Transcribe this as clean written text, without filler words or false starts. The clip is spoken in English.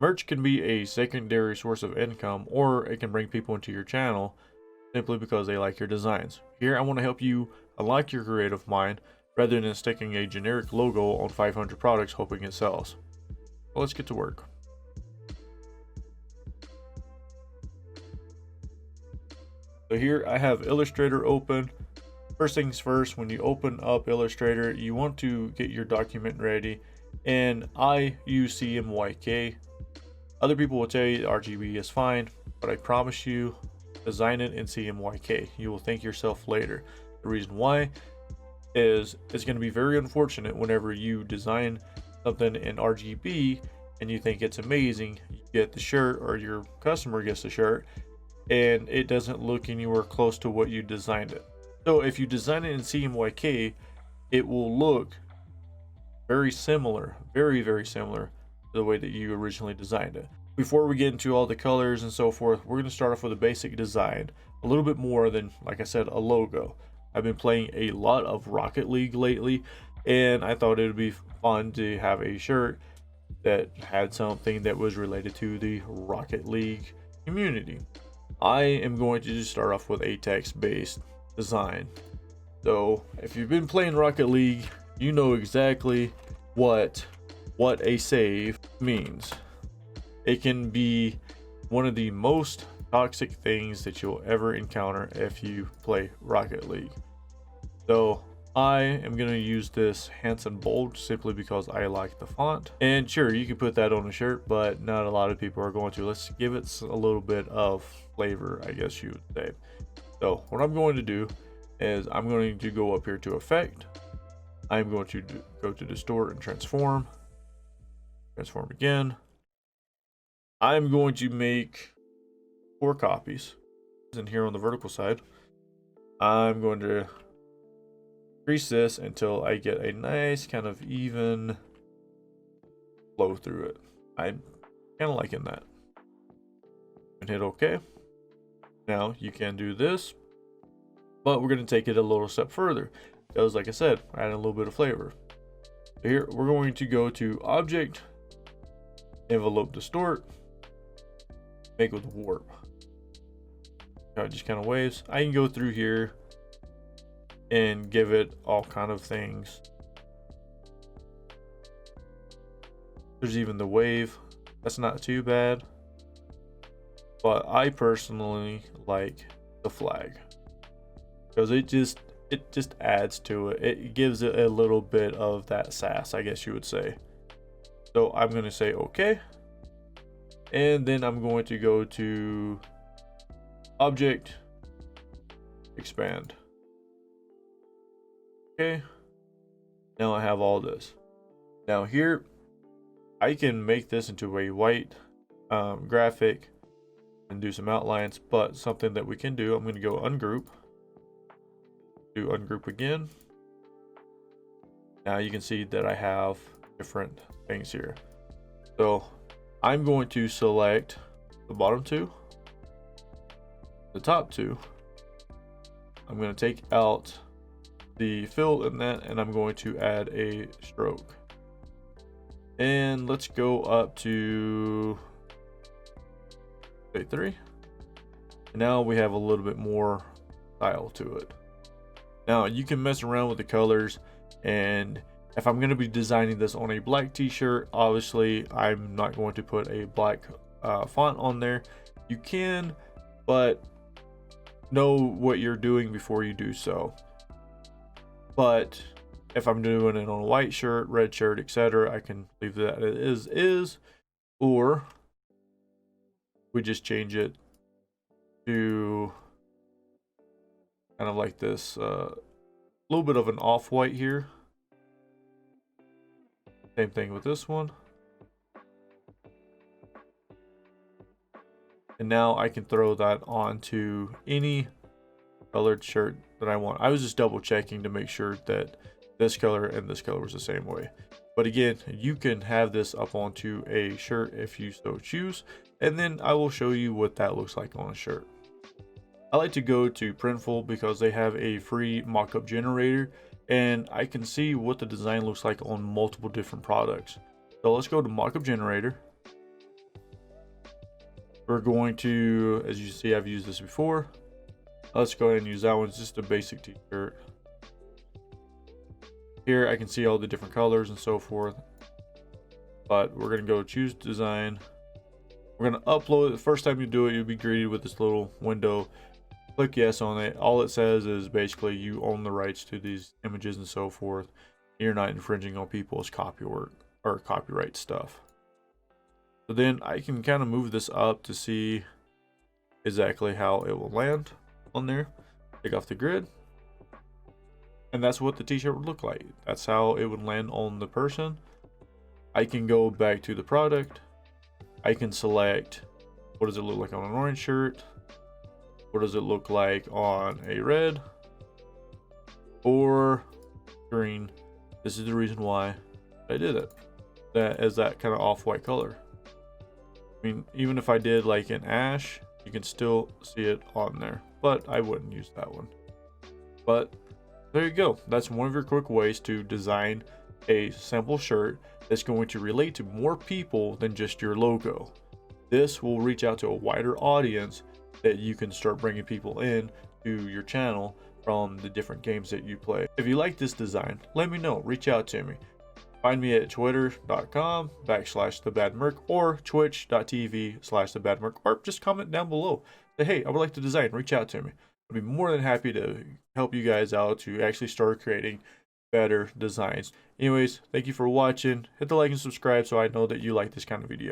Merch can be a secondary source of income, or it can bring people into your channel simply because they like your designs. Here I want to help you unlock your creative mind rather than sticking a generic logo on 500 products hoping it sells. Well, let's get to work. So here I have Illustrator open. First things first, when you open up Illustrator, you want to get your document ready, and I use CMYK. Other people will tell you RGB is fine, but I promise you, design it in CMYK. You will thank yourself later. The reason why is it's going to be very unfortunate whenever you design something in RGB and you think it's amazing, you get the shirt, or your customer gets the shirt, and it doesn't look anywhere close to what you designed it. So if you design it in CMYK, it will look very similar, very similar to the way that you originally designed it. Before we get into all the colors and so forth, we're going to start off with a basic design, a little bit more than, like I said, a logo. I've been playing a lot of Rocket League lately, and I thought it would be fun to have a shirt that had something that was related to the Rocket League community. I am going to just start off with a text-based design. So if you've been playing Rocket League, you know exactly what a save means. It can be one of the most toxic things that you'll ever encounter if you play Rocket League. So I am going to use this Hanson Bold simply because I like the font. And sure, you can put that on a shirt, but not a lot of people are going to. Let's give it a little bit of flavor, I guess you would say. So what I'm going to do is I'm going to go up here to Effect. I'm going to go to Distort and Transform. Transform again. I'm going to make 4 copies. And here on the vertical side, I'm going to increase this until I get a nice kind of even flow through it. I'm kind of liking that. And hit OK. Now you can do this, but we're going to take it a little step further because, like I said, add a little bit of flavor. So here we're going to go to Object, Envelope Distort, make with Warp. Now it just kind of waves. I can go through here and give it all kind of things. There's even the wave. That's not too bad. But I personally like the flag because it just adds to it. It gives it a little bit of that sass, I guess you would say. So I'm going to say OK. And then I'm going to go to Object, Expand. Okay. Now I have all this. Now here, I can make this into a white graphic and do some outlines, but something that we can do, I'm going to go ungroup, do ungroup again. Now you can see that I have different things here. So I'm going to select the bottom 2, the top 2. I'm going to take out the fill in that, and I'm going to add a stroke. And let's go up to say 3. And now we have a little bit more style to it. Now you can mess around with the colors, and if I'm going to be designing this on a black t-shirt, obviously I'm not going to put a black font on there. You can, but know what you're doing before you do so. But if I'm doing it on a white shirt, red shirt, etc., I can leave that as is, or we just change it to kind of like this little bit of an off-white here. Same thing with this one. And now I can throw that onto any colored shirt that I want. I was just double checking to make sure that this color and this color was the same way. But again, you can have this up onto a shirt if you so choose, and then I will show you what that looks like on a shirt. I like to go to Printful because they have a free mockup generator, and I can see what the design looks like on multiple different products. So let's go to mockup generator, We're going to, as you see, I've used this before. Let's go ahead and use that one. It's just a basic t-shirt. Here I can see all the different colors and so forth. But we're going to go choose design. We're going to upload it. The first time you do it, you'll be greeted with this little window. Click yes on it. All it says is basically you own the rights to these images and so forth. You're not infringing on people's copyright or copyright stuff. So then I can kind of move this up to see exactly how it will land on there. Take off the grid. And that's what the t-shirt would look like. That's how it would land on the person. I can go back to the product. I can select what does it look like on an orange shirt? What does it look like on a red or green? This is the reason why I did it. That is that kind of off-white color. I mean, even if I did like an ash, you can still see it on there, but I wouldn't use that one. But there you go. That's one of your quick ways to design a simple shirt that's going to relate to more people than just your logo. This will reach out to a wider audience that you can start bringing people in to your channel from the different games that you play. If you like this design, let me know. Reach out to me. Find me at twitter.com/thebadmerc or twitch.tv/thebadmerc, or just comment down below. Say, hey, I would like to design. Reach out to me. I'd be more than happy to help you guys out to actually start creating better designs. Anyways, thank you for watching. Hit the like and subscribe so I know that you like this kind of video.